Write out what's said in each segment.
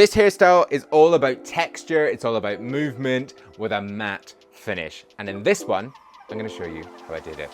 This hairstyle is all about texture, it's all about movement with a matte finish. And in this one, I'm gonna show you how I did it.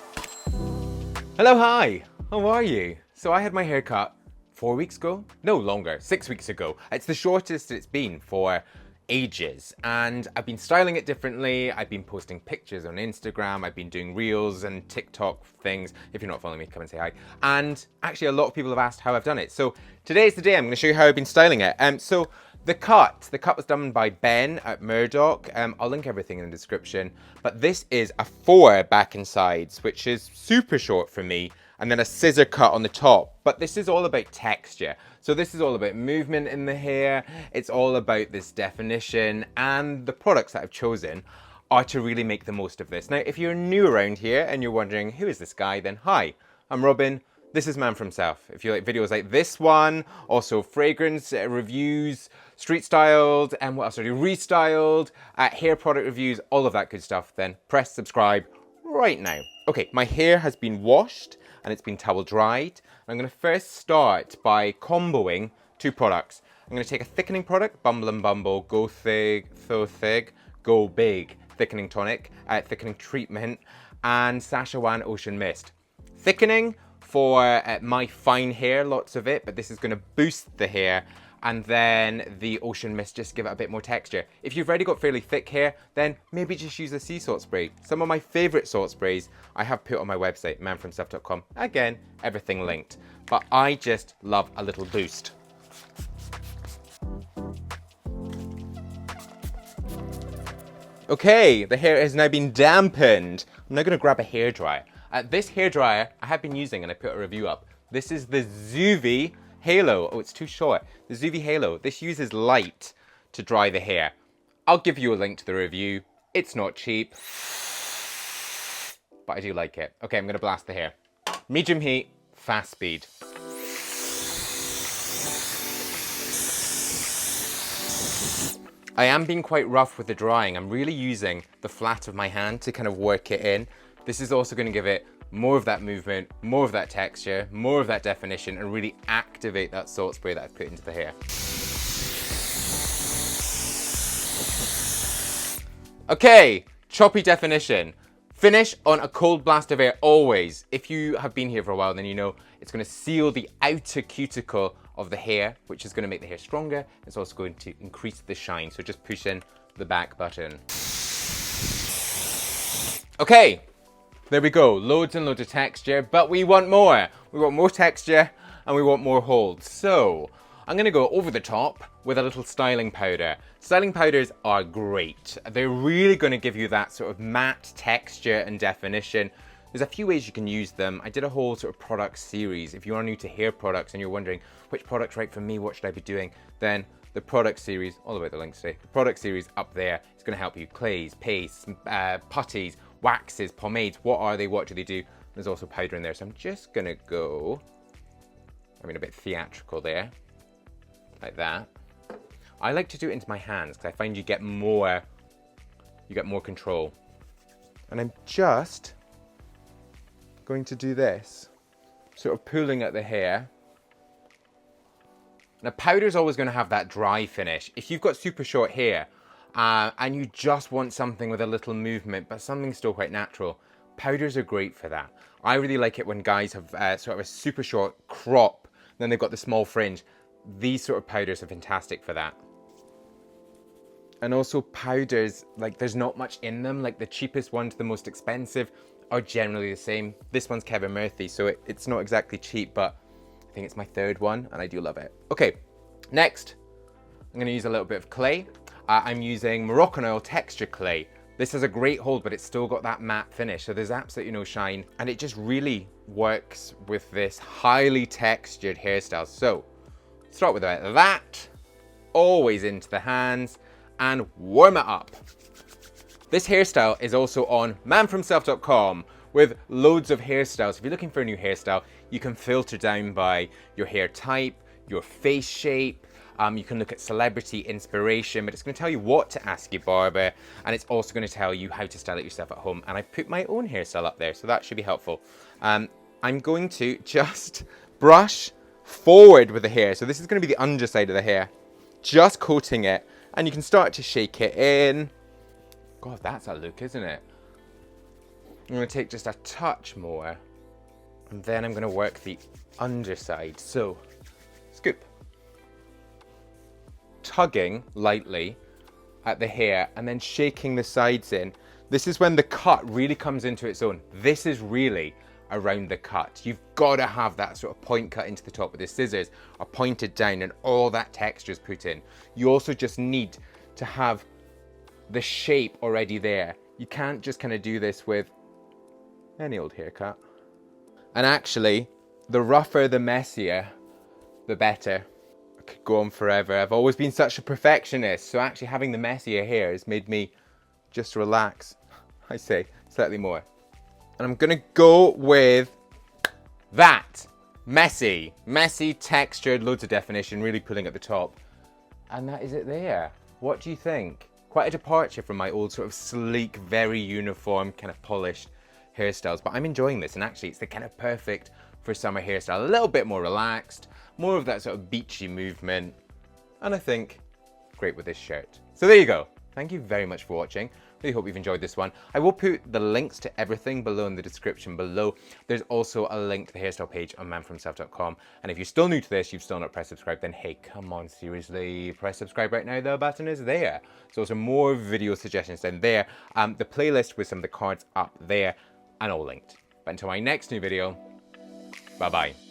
Hello, hi, how are you? So I had my hair cut 4 weeks ago? No, longer, 6 weeks ago. It's the shortest it's been for ages, and I've been styling it differently. I've been posting pictures on Instagram, I've been doing reels and TikTok things. If you're not following me, come and say hi. And actually a lot of people have asked how I've done it. So today's the day I'm gonna show you how I've been styling it. So the cut was done by Ben at Murdoch. I'll link everything in the description. But this is a 4 back and sides, which is super short for me, and then a scissor cut on the top. But this is all about texture. So this is all about movement in the hair. It's all about this definition, and the products that I've chosen are to really make the most of this. Now, if you're new around here and you're wondering, who is this guy? Then hi, I'm Robin. This is Man from South. If you like videos like this one, also fragrance reviews, street styled, and what else are you? Restyled, hair product reviews, all of that good stuff, then press subscribe right now. Okay, my hair has been washed and it's been towel dried. I'm gonna first start by comboing 2 products. I'm gonna take a thickening product, Bumble and Bumble, Go Thick, So Thick, Go Big, thickening tonic, thickening treatment, and Sachawan Ocean Mist. Thickening for my fine hair, lots of it, but this is gonna boost the hair, and then the Ocean Mist, just give it a bit more texture. If you've already got fairly thick hair, then maybe just use a sea salt spray. Some of my favorite salt sprays I have put on my website, manfromstuff.com. Again, everything linked. But I just love a little boost. Okay, the hair has now been dampened. I'm now gonna grab a hairdryer. This hairdryer I have been using, and I put a review up. This is the Zuvi Halo. Oh, it's too short. The Zuvi Halo. This uses light to dry the hair. I'll give you a link to the review. It's not cheap, but I do like it. Okay, I'm gonna blast the hair. Medium heat, fast speed. I am being quite rough with the drying. I'm really using the flat of my hand to kind of work it in. This is also gonna give it more of that movement, more of that texture, more of that definition, and really activate that salt spray that I've put into the hair. Okay, choppy definition. Finish on a cold blast of air always. If you have been here for a while, then you know it's gonna seal the outer cuticle of the hair, which is gonna make the hair stronger. It's also going to increase the shine. So just push in the back button. Okay. There we go, loads and loads of texture, but we want more. We want more texture and we want more hold. So I'm gonna go over the top with a little styling powder. Styling powders are great. They're really gonna give you that sort of matte texture and definition. There's a few ways you can use them. I did a whole sort of product series. If you are new to hair products and you're wondering which product's right for me, what should I be doing, then the product series, all about the links today, the product series up there is gonna help you. Clays, pastes, putties, waxes, pomades, what are they, what do they do? There's also powder in there, so I'm just gonna go, I mean, a bit theatrical there, like that. I like to do it into my hands because I find you get more control. And I'm just going to do this, sort of pulling at the hair. Now, powder's always gonna have that dry finish. If you've got super short hair, and you just want something with a little movement, but something still quite natural, powders are great for that. I really like it when guys have sort of a super short crop, then they've got the small fringe. These sort of powders are fantastic for that. And also powders, like there's not much in them, like the cheapest one to the most expensive are generally the same. This one's Kevin Murphy, so it's not exactly cheap, but I think it's my 3rd one, and I do love it. Okay, next, I'm gonna use a little bit of clay. I'm using Moroccan oil texture clay. This has a great hold, but it's still got that matte finish, so there's absolutely no shine, and it just really works with this highly textured hairstyle. So, start with that, always into the hands, and warm it up. This hairstyle is also on manfromself.com with loads of hairstyles. If you're looking for a new hairstyle, you can filter down by your hair type, your face shape. You can look at celebrity inspiration, but it's going to tell you what to ask your barber, and it's also going to tell you how to style it yourself at home. And I put my own hairstyle up there, so that should be helpful. I'm going to just brush forward with the hair. So this is going to be the underside of the hair. just coating it, and you can start to shake it in. God, that's a look, isn't it? I'm going to take just a touch more, and then I'm going to work the underside. So, scoop. Tugging lightly at the hair, and then shaking the sides in. This is when the cut really comes into its own. This is really around the cut. You've got to have that sort of point cut into the top with the scissors, or pointed down, and all that texture is put in. You also just need to have the shape already there. You can't just kind of do this with any old haircut. And actually, the rougher, the messier, the better. I could go on forever. I've always been such a perfectionist, so actually having the messier hair has made me just relax, I say, slightly more. And I'm gonna go with that. Messy, textured, loads of definition, really pulling at the top. And that is it there. What do you think? Quite a departure from my old sort of sleek, very uniform, kind of polished hairstyles, but I'm enjoying this, and actually it's the kind of perfect for summer hairstyle. A little bit more relaxed, more of that sort of beachy movement, and I think great with this shirt. So there you go. Thank you very much for watching. Really hope you've enjoyed this one. I will put the links to everything below in the description below. There's also a link to the hairstyle page on manforhimself.com. And if you're still new to this, you've still not pressed subscribe, then hey, come on, seriously, press subscribe right now. The button is there. So also more video suggestions down there. The playlist with some of the cards up there, and all linked. But until my next new video, bye-bye.